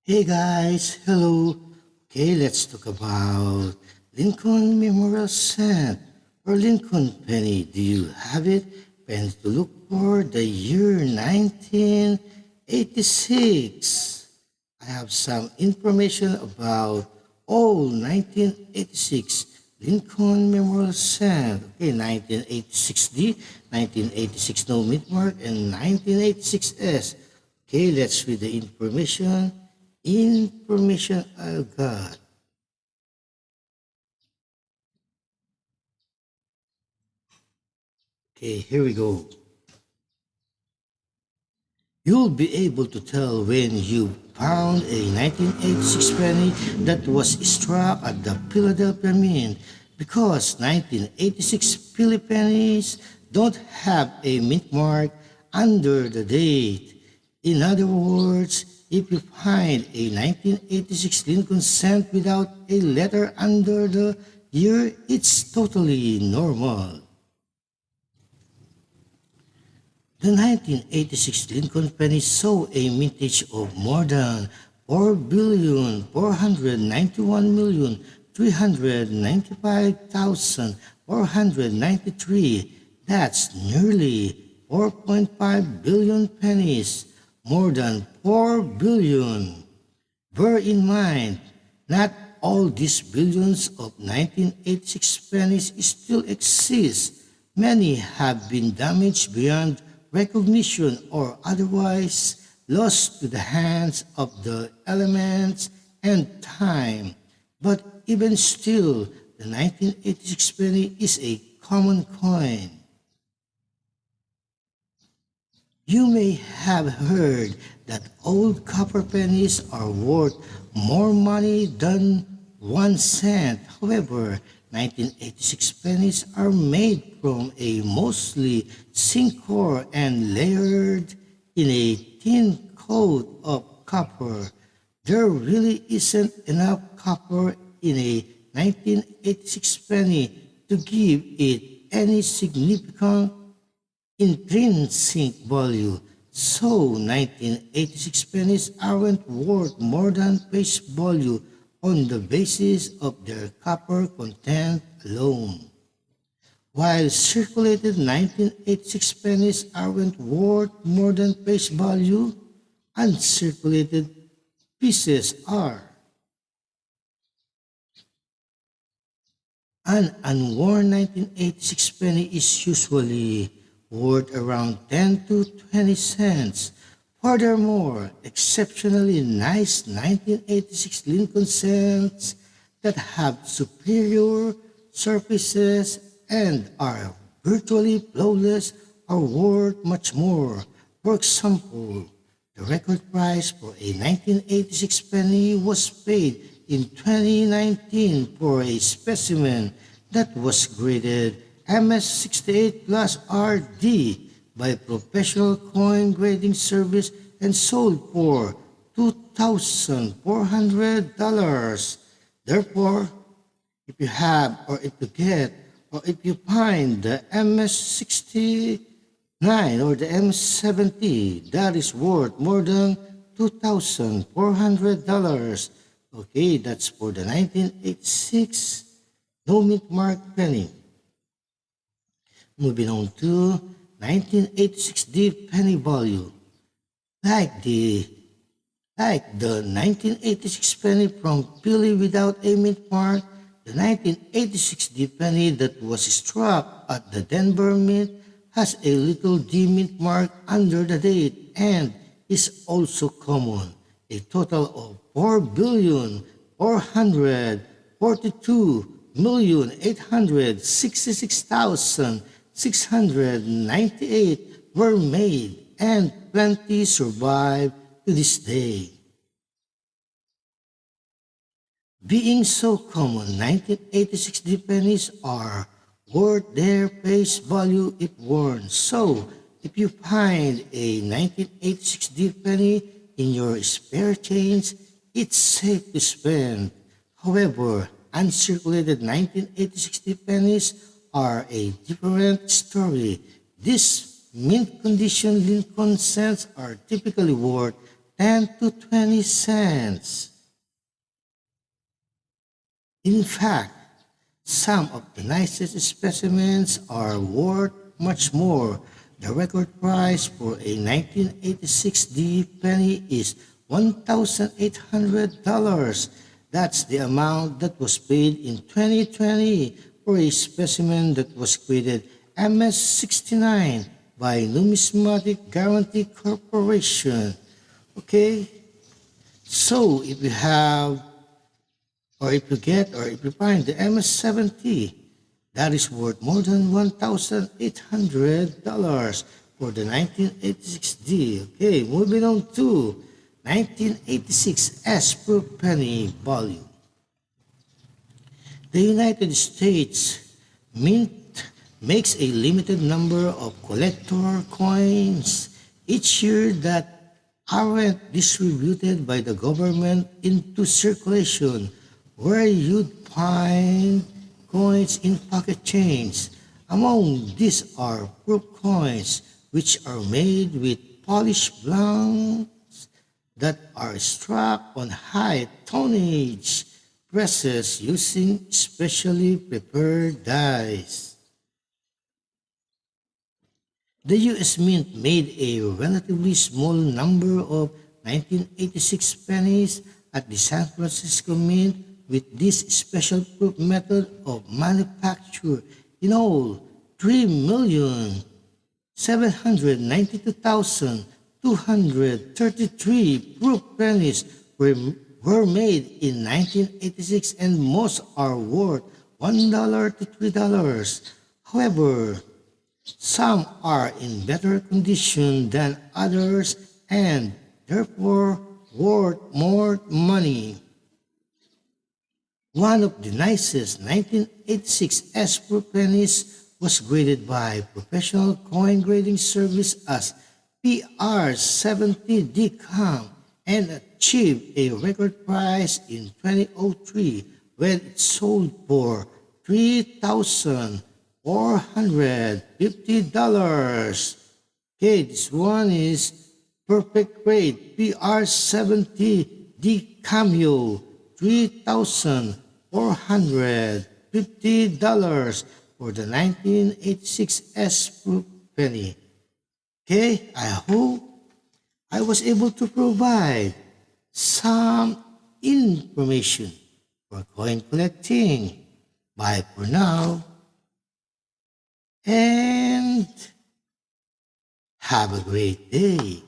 Hey guys, hello. Okay, let's talk about Lincoln Memorial Cent or Lincoln Penny. Do you have it? Penny to look for the year 1986. I have some information about all 1986 Lincoln Memorial Cent. Okay, 1986D, 1986 No Mint Mark, and 1986S. Okay, let's read the information I got. Okay, here we go. You'll be able to tell when you found a 1986 penny that was struck at the Philadelphia Mint because 1986 Philly pennies don't have a mint mark under the date. In other words, if you find a 1986 Lincoln cent without a letter under the year, it's totally normal. The 1986 Lincoln penny saw a mintage of more than 4,491,395,493. That's nearly 4.5 billion pennies, more than 4 billion. Bear in mind, not all these billions of 1986 pennies still exist. Many have been damaged beyond recognition or otherwise lost to the hands of the elements and time. But even still, the 1986 penny is a common coin. You may have heard that old copper pennies are worth more money than 1 cent. However, 1986 pennies are made from a mostly zinc core and layered in a thin coat of copper. There really isn't enough copper in a 1986 penny to give it any significant intrinsic value. So 1986 pennies aren't worth more than face value on the basis of their copper content alone. While circulated 1986 pennies aren't worth more than face value, uncirculated pieces are. An unworn 1986 penny is usually worth around 10 to 20 cents. Furthermore, exceptionally nice 1986 Lincoln cents that have superior surfaces and are virtually flawless are worth much more. For example, the record price for a 1986 penny was paid in 2019 for a specimen that was graded MS68 plus RD by Professional Coin Grading Service and sold for $2,400. Therefore, if you have or if you get or if you find the MS69 or the M70 that is worth more than $2,400. Okay, that's for the 1986 no mint mark penny. Moving on to 1986 D penny value. Like the like the 1986 penny from Philly without a mint mark, the 1986 D penny that was struck at the Denver Mint has a little D mint mark under the date and is also common. A total of 4,442,866,698 were made and plenty survive to this day. Being so common, 1986 D pennies are worth their face value if worn. So, if you find a 1986 D penny in your spare change, it's safe to spend. However, uncirculated 1986 D pennies are a different story. These mint condition Lincoln cents are typically worth 10 to 20 cents. In fact, some of the nicest specimens are worth much more. The record price for a 1986 D penny is $1,800. That's the amount that was paid in 2020 for a specimen that was graded MS-69 by Numismatic Guarantee Corporation. Okay? So, if you find the MS-70, that is worth more than $1,800 for the 1986D. Okay, moving on to 1986 S per penny volume. The United States Mint makes a limited number of collector coins each year that aren't distributed by the government into circulation, where you'd find coins in pocket chains. Among these are proof coins, which are made with polished blanks that are struck on high tonnage presses using specially prepared dies. The U.S. Mint made a relatively small number of 1986 pennies at the San Francisco Mint with this special proof method of manufacture. In all, 3,792,233 proof pennies were made in 1986, and most are worth $1 to $3. However, some are in better condition than others and therefore worth more money. One of the nicest 1986 S per pennies was graded by professional coin grading service as PR70 DCOM and achieved a record price in 2003 when it sold for $3,450. Okay, this one is perfect grade PR70 D Cameo, $3,450 for the 1986 S proof penny. Okay, I hope I was able to provide some information for coin collecting. Bye for now, and have a great day.